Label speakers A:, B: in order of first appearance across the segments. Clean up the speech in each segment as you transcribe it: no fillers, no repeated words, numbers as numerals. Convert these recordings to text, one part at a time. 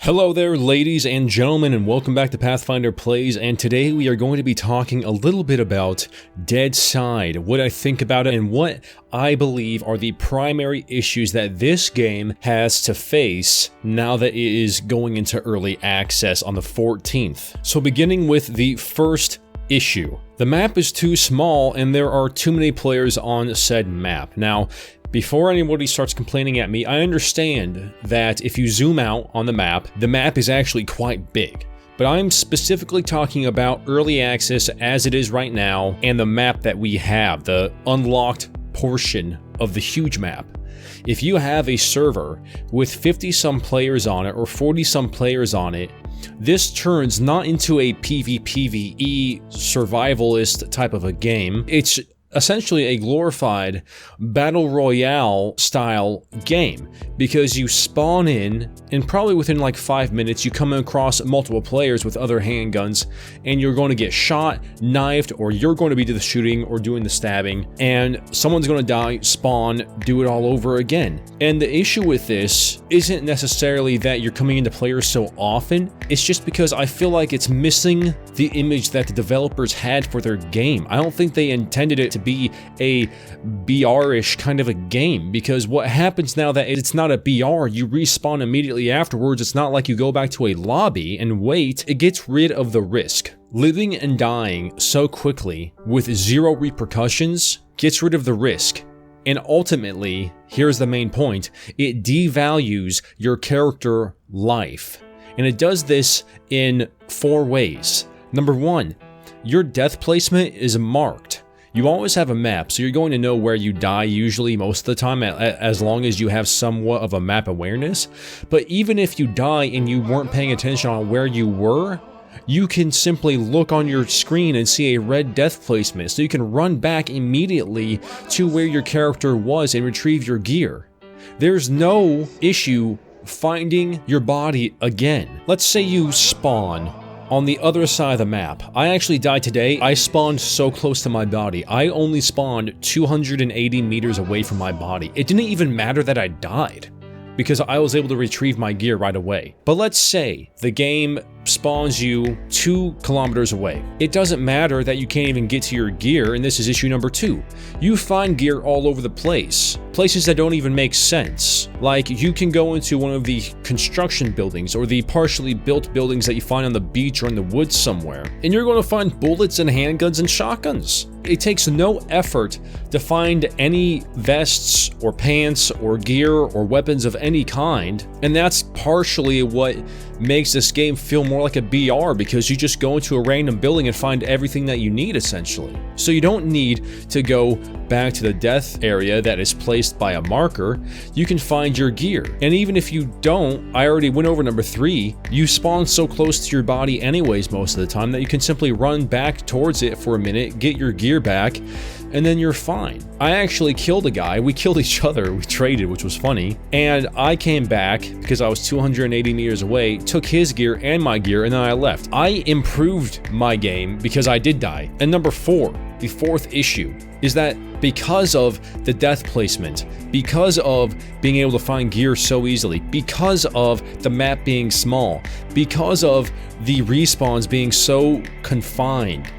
A: Hello there, ladies and gentlemen, and welcome back to Pathfinder Plays, and today we are going to be talking a little bit about Deadside, what I think about it, and what I believe are the primary issues that this game has to face now that it is going into early access on the 14th. So beginning with the first issue. The map is too small and there are too many players on said map. Now, before anybody starts complaining at me, I understand that if you zoom out on the map is actually quite big. But I'm specifically talking about early access as it is right now and the map that we have, the unlocked portion of the huge map. If you have a server with 50-some players on it or 40-some players on it, this turns not into a PvPvE survivalist type of a game. It's essentially a glorified battle royale style game, because you spawn in and probably within like 5 minutes you come across multiple players with other handguns and you're going to get shot, knifed, or you're going to be doing the shooting or doing the stabbing, and someone's going to die, spawn, do it all over again. And the issue with this isn't necessarily that you're coming into players so often, it's just because I feel like it's missing the image that the developers had for their game. I don't think they intended it to be a BR-ish kind of a game, because what happens now that it's not a BR, you respawn immediately afterwards. It's not like you go back to a lobby and wait. It gets rid of the risk. Living and dying so quickly with zero repercussions gets rid of the risk. And ultimately, here's the main point, it devalues your character life. And it does this in 4 ways. Number 1, your death placement is marked. You always have a map, so you're going to know where you die usually most of the time, as long as you have somewhat of a map awareness. But even if you die and you weren't paying attention on where you were, you can simply look on your screen and see a red death placement, so you can run back immediately to where your character was and retrieve your gear. There's no issue finding your body again. Let's say you spawn on the other side of the map. I actually died today. I spawned so close to my body. I only spawned 280 meters away from my body. It didn't even matter that I died, because I was able to retrieve my gear right away. But let's say the game spawns you 2 kilometers away. It doesn't matter that you can't even get to your gear, and this is issue number 2. You find gear all over the place. Places that don't even make sense. Like, you can go into one of the construction buildings or the partially built buildings that you find on the beach or in the woods somewhere, and you're going to find bullets and handguns and shotguns. It takes no effort to find any vests or pants or gear or weapons of any kind, and that's partially what makes this game feel more like a BR, because you just go into a random building and find everything that you need, essentially. So you don't need to go back to the death area that is placed by a marker. You can find your gear. And even if you don't, I already went over number 3, you spawn so close to your body anyways most of the time that you can simply run back towards it for a minute, get your gear back, and then you're fine. I actually killed a guy. We killed each other. We traded, which was funny. And I came back because I was 280 meters away, took his gear and my gear, and then I left. I improved my game because I did die. And number 4, the 4th issue, is that because of the death placement, because of being able to find gear so easily, because of the map being small, because of the respawns being so confined,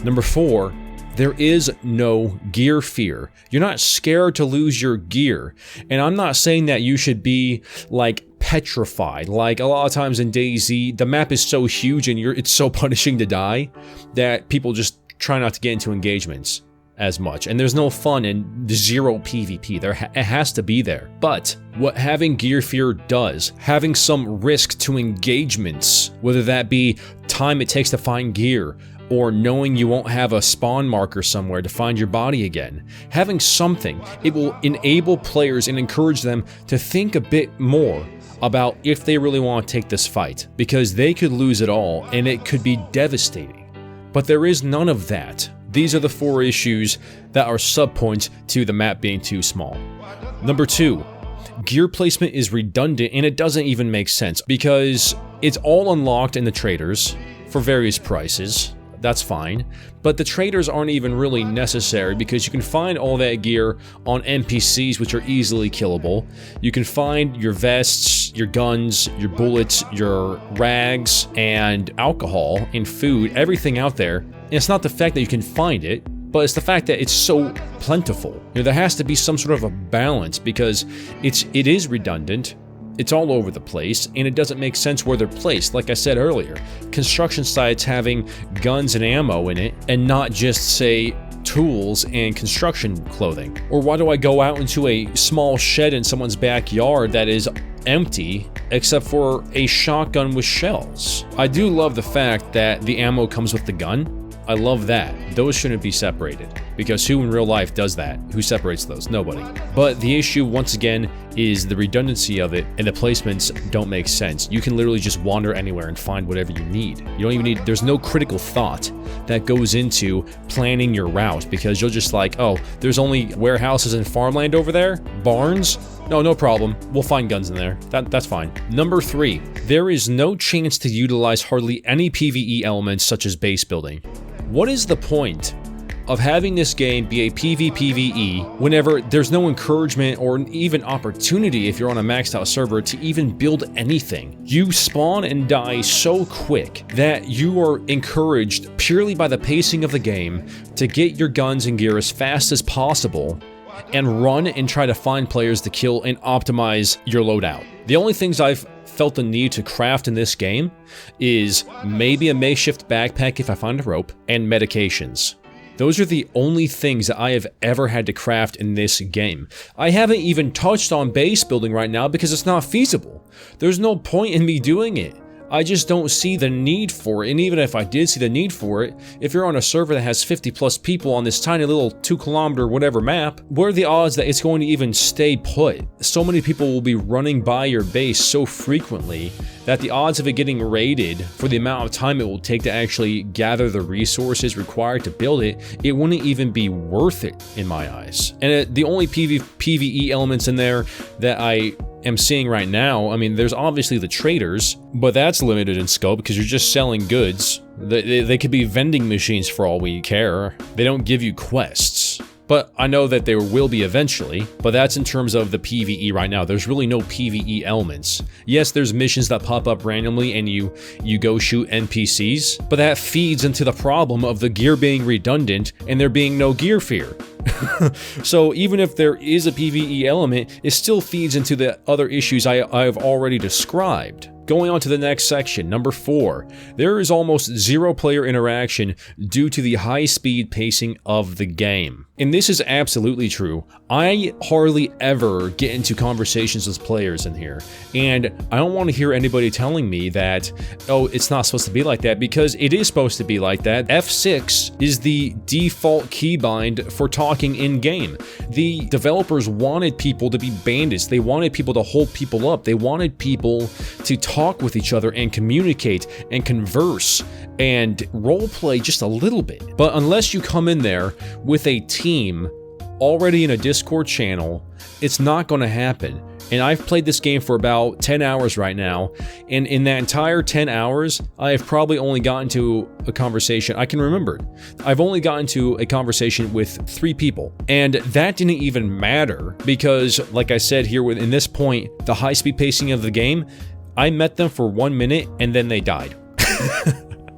A: number 4, there is no gear fear. You're not scared to lose your gear. And I'm not saying that you should be like petrified. Like a lot of times in DayZ, the map is so huge and it's so punishing to die that people just try not to get into engagements as much. And there's no fun in zero PvP. It has to be there. But what having gear fear does, having some risk to engagements, whether that be time it takes to find gear, or knowing you won't have a spawn marker somewhere to find your body again. Having something, it will enable players and encourage them to think a bit more about if they really want to take this fight, because they could lose it all and it could be devastating. But there is none of that. These are the 4 issues that are subpoints to the map being too small. Number 2, gear placement is redundant and it doesn't even make sense, because it's all unlocked in the traders for various prices. that's fine. But the traders aren't even really necessary because you can find all that gear on NPCs, which are easily killable. You can find your vests, your guns, your bullets, your rags, and alcohol and food, everything out there. And it's not the fact that you can find it, but it's the fact that it's so plentiful. You know, there has to be some sort of a balance because it is redundant. It's all over the place, and it doesn't make sense where they're placed. Like I said earlier, construction sites having guns and ammo in it, and not just, say, tools and construction clothing. Or why do I go out into a small shed in someone's backyard that is empty, except for a shotgun with shells? I do love the fact that the ammo comes with the gun. I love that. Those shouldn't be separated, because who in real life does that? Who separates those? Nobody. But the issue, once again, is the redundancy of it, and the placements don't make sense. You can literally just wander anywhere and find whatever you need. You don't even need, there's no critical thought that goes into planning your route, because you'll just like, oh, there's only warehouses and farmland over there? Barns? No problem. We'll find guns in there. That's fine. Number 3, there is no chance to utilize hardly any PvE elements such as base building. What is the point of having this game be a PvPvE whenever there's no encouragement or even opportunity, if you're on a maxed out server, to even build anything? You spawn and die so quick that you are encouraged purely by the pacing of the game to get your guns and gear as fast as possible and run and try to find players to kill and optimize your loadout. The only things I've felt the need to craft in this game is maybe a makeshift backpack if I find a rope, and medications. Those are the only things that I have ever had to craft in this game. I haven't even touched on base building right now because it's not feasible. There's no point in me doing it. I just don't see the need for it, and even if I did see the need for it, if you're on a server that has 50 plus people on this tiny little 2-kilometer whatever map, what are the odds that it's going to even stay put? So many people will be running by your base so frequently that the odds of it getting raided for the amount of time it will take to actually gather the resources required to build it, it wouldn't even be worth it in my eyes. And the only PvE elements in there that I am seeing right now, I mean, there's obviously the traders, but that's limited in scope because you're just selling goods. They could be vending machines for all we care. They don't give you quests. But I know that there will be eventually, but that's in terms of the PvE right now. There's really no PvE elements. Yes, there's missions that pop up randomly and you go shoot NPCs, but that feeds into the problem of the gear being redundant and there being no gear fear. So even if there is a PvE element, it still feeds into the other issues I've already described. Going on to the next section, number 4. There is almost zero player interaction due to the high-speed pacing of the game. And this is absolutely true. I hardly ever get into conversations with players in here, and I don't want to hear anybody telling me that, oh, it's not supposed to be like that, because it is supposed to be like that. F6 is the default keybind for talking in-game. The developers wanted people to be bandits. They wanted people to hold people up. They wanted people to talk with each other and communicate and converse and roleplay just a little bit. But unless you come in there with a team already in a Discord channel, it's not going to happen. And I've played this game for about 10 hours right now, and in that entire 10 hours, I have probably only gotten to a conversation, I can remember it. I've only gotten to a conversation with 3 people, and that didn't even matter, because like I said here, in this point, the high-speed pacing of the game, I met them for 1 minute, and then they died.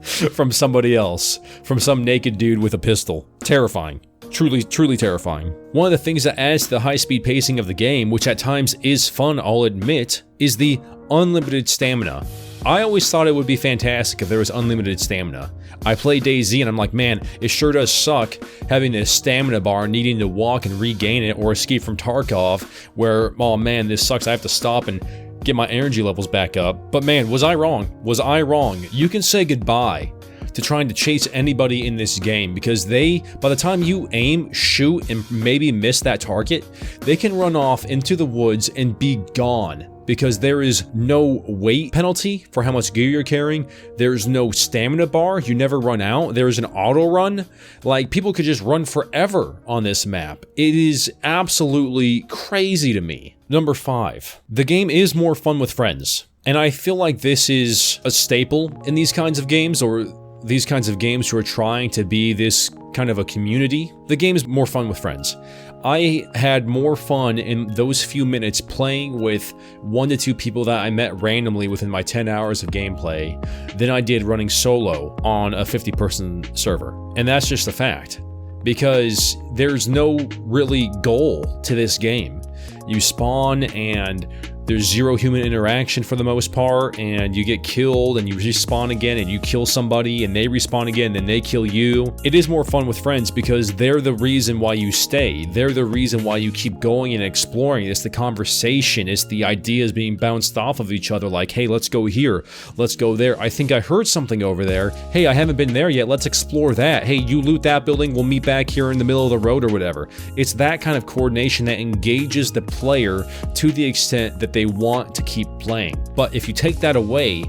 A: From somebody else, from some naked dude with a pistol. Terrifying. Truly terrifying. One of the things that adds to the high-speed pacing of the game, which at times is fun, I'll admit, is the unlimited stamina. I always thought it would be fantastic if there was unlimited stamina. I play DayZ and I'm like, man, it sure does suck having this stamina bar, needing to walk and regain it, or escape from Tarkov, where, oh man, this sucks, I have to stop and get my energy levels back up. But man, was I wrong? Was I wrong? You can say goodbye to trying to chase anybody in this game, because by the time you aim, shoot, and maybe miss that target, they can run off into the woods and be gone, because there is no weight penalty for how much gear you're carrying. There's no stamina bar. You never run out. There's an auto run. Like, people could just run forever on this map. It is absolutely crazy to me. Number 5. The game is more fun with friends. And I feel like this is a staple in these kinds of games, or these kinds of games who are trying to be this kind of a community, the game is more fun with friends. I had more fun in those few minutes playing with 1 to 2 people that I met randomly within my 10 hours of gameplay than I did running solo on a 50-person server. And that's just a fact, because there's no really goal to this game. You spawn and there's zero human interaction for the most part, and you get killed and you respawn again and you kill somebody and they respawn again and they kill you. It is more fun with friends because they're the reason why you stay. They're the reason why you keep going and exploring. It's the conversation, it's the ideas being bounced off of each other, like, hey, let's go here, let's go there. I think I heard something over there. Hey, I haven't been there yet, let's explore that. Hey, you loot that building, we'll meet back here in the middle of the road or whatever. It's that kind of coordination that engages the player to the extent that they want to keep playing. But if you take that away,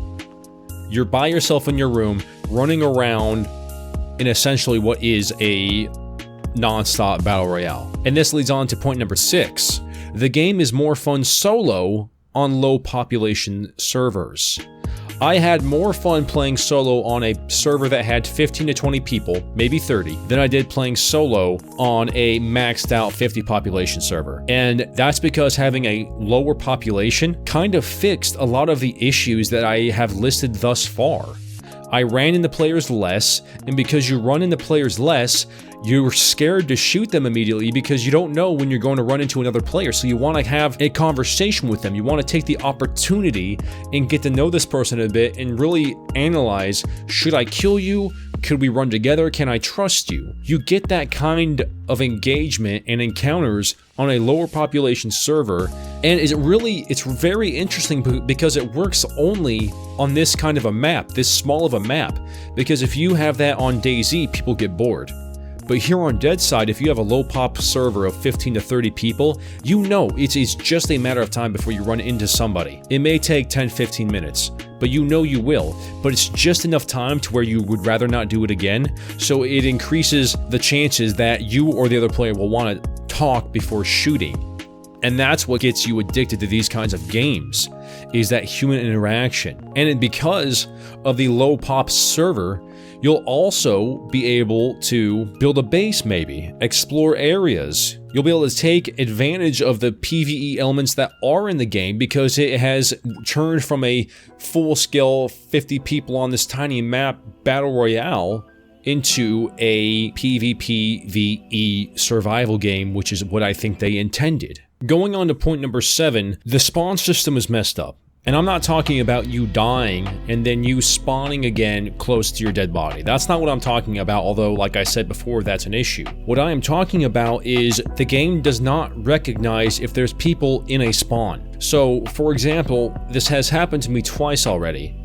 A: you're by yourself in your room, running around in essentially what is a non-stop battle royale. And this leads on to point number 6. The game is more fun solo on low population servers. I had more fun playing solo on a server that had 15 to 20 people, maybe 30, than I did playing solo on a maxed out 50 population server. And that's because having a lower population kind of fixed a lot of the issues that I have listed thus far. I ran into players less, and because you run into players less, you're scared to shoot them immediately because you don't know when you're going to run into another player, so you want to have a conversation with them. You want to take the opportunity and get to know this person a bit and really analyze, should I kill you? Could we run together? Can I trust you? You get that kind of engagement and encounters on a lower population server, and it's very interesting because it works only on this kind of a map, this small of a map, because if you have that on DayZ, people get bored. But here on Deadside, if you have a low pop server of 15 to 30 people, you know it's just a matter of time before you run into somebody. It may take 10-15 minutes, but you know you will. But it's just enough time to where you would rather not do it again, so it increases the chances that you or the other player will want to talk before shooting. And that's what gets you addicted to these kinds of games, is that human interaction. And because of the low pop server, you'll also be able to build a base maybe, explore areas. You'll be able to take advantage of the PvE elements that are in the game because it has turned from a full-scale 50 people on this tiny map battle royale into a PvPvE survival game, which is what I think they intended. Going on to point number 7, the spawn system is messed up. And I'm not talking about you dying and then you spawning again close to your dead body. That's not what I'm talking about, although, like I said before, that's an issue. What I am talking about is the game does not recognize if there's people in a spawn. So, for example, this has happened to me twice already.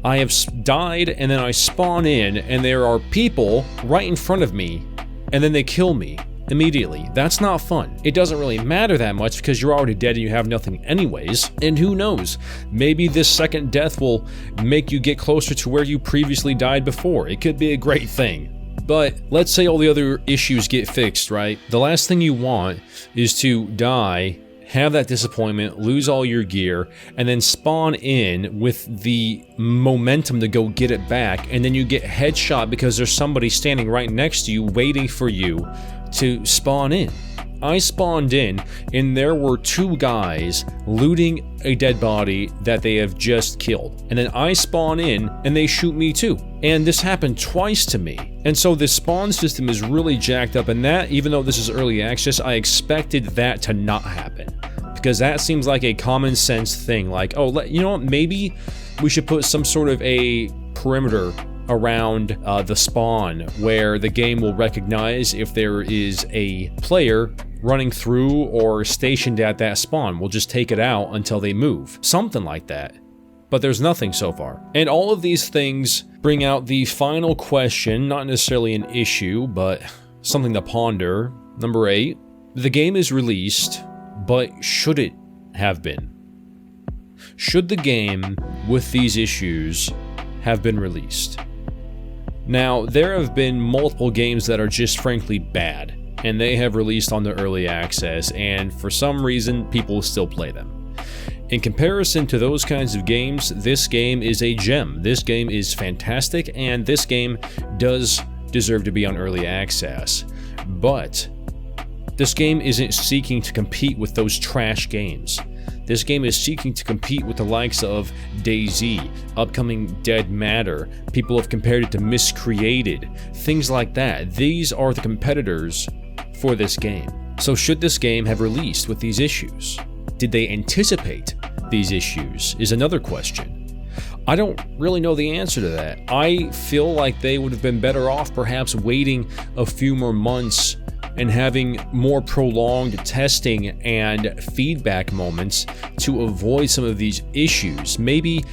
A: I have died and then I spawn in and there are people right in front of me and then they kill me immediately. That's not fun. It doesn't really matter that much because you're already dead and you have nothing anyways. And who knows, maybe this second death will make you get closer to where you previously died before. It could be a great thing. But let's say all the other issues get fixed, right? The last thing you want is to die, have that disappointment, lose all your gear, and then spawn in with the momentum to go get it back, and then you get headshot because there's somebody standing right next to you waiting for you to spawn in. I spawned in and there were 2 guys looting a dead body that they have just killed. And then I spawn in and they shoot me too. And this happened twice to me. And so the spawn system is really jacked up, and that, even though this is early access, I expected that to not happen. Because that seems like a common sense thing, like, oh, you know what, maybe we should put some sort of a perimeter around the spawn where the game will recognize if there is a player running through or stationed at that spawn. We'll just take it out until they move. Something like that. But there's nothing so far. And all of these things bring out the final question, not necessarily an issue, but something to ponder. Number 8, the game is released, but should it have been? Should the game with these issues have been released? Now, there have been multiple games that are just frankly bad, and they have released on the early access, and for some reason, people still play them. In comparison to those kinds of games, this game is a gem. This game is fantastic, and this game does deserve to be on early access. But this game isn't seeking to compete with those trash games. This game is seeking to compete with the likes of DayZ, upcoming Dead Matter. People have compared it to Miscreated, things like that. These are the competitors for this game. So should this game have released with these issues? Did they anticipate these issues is another question. I don't really know the answer to that. I feel like they would have been better off perhaps waiting a few more months and having more prolonged testing and feedback moments to avoid some of these issues. Maybe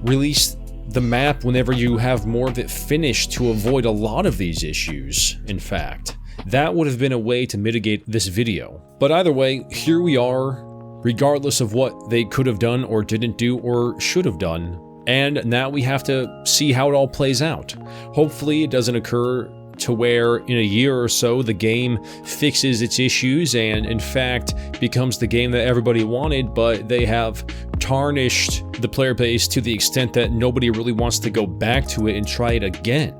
A: release the map whenever you have more of it finished to avoid a lot of these issues, in fact. That would have been a way to mitigate this video. But either way, here we are, regardless of what they could have done or didn't do or should have done. And now we have to see how it all plays out. Hopefully it doesn't occur to where in a year or so the game fixes its issues and in fact becomes the game that everybody wanted, but they have tarnished the player base to the extent that nobody really wants to go back to it and try it again.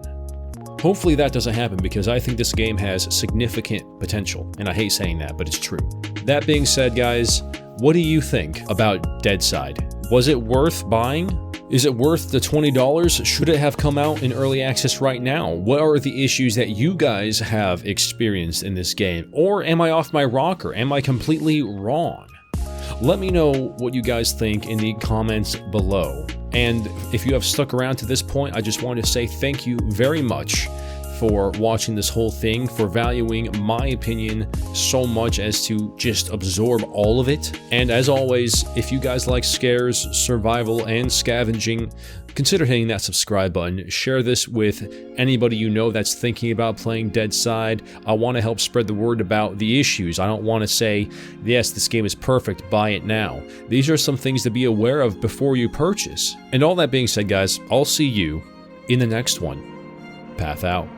A: Hopefully that doesn't happen, because I think this game has significant potential, and I hate saying that, but it's true. That being said, guys, what do you think about Deadside? Was it worth buying? Is it worth the $20? Should it have come out in early access right now? What are the issues that you guys have experienced in this game? Or am I off my rocker? Am I completely wrong? Let me know what you guys think in the comments below. And if you have stuck around to this point, I just want to say thank you very much for watching this whole thing, for valuing my opinion so much as to just absorb all of it. And as always, if you guys like scares, survival, and scavenging, consider hitting that subscribe button. Share this with anybody you know that's thinking about playing Deadside. I want to help spread the word about the issues. I don't want to say, yes, this game is perfect, buy it now. These are some things to be aware of before you purchase. And all that being said, guys, I'll see you in the next one. Path out.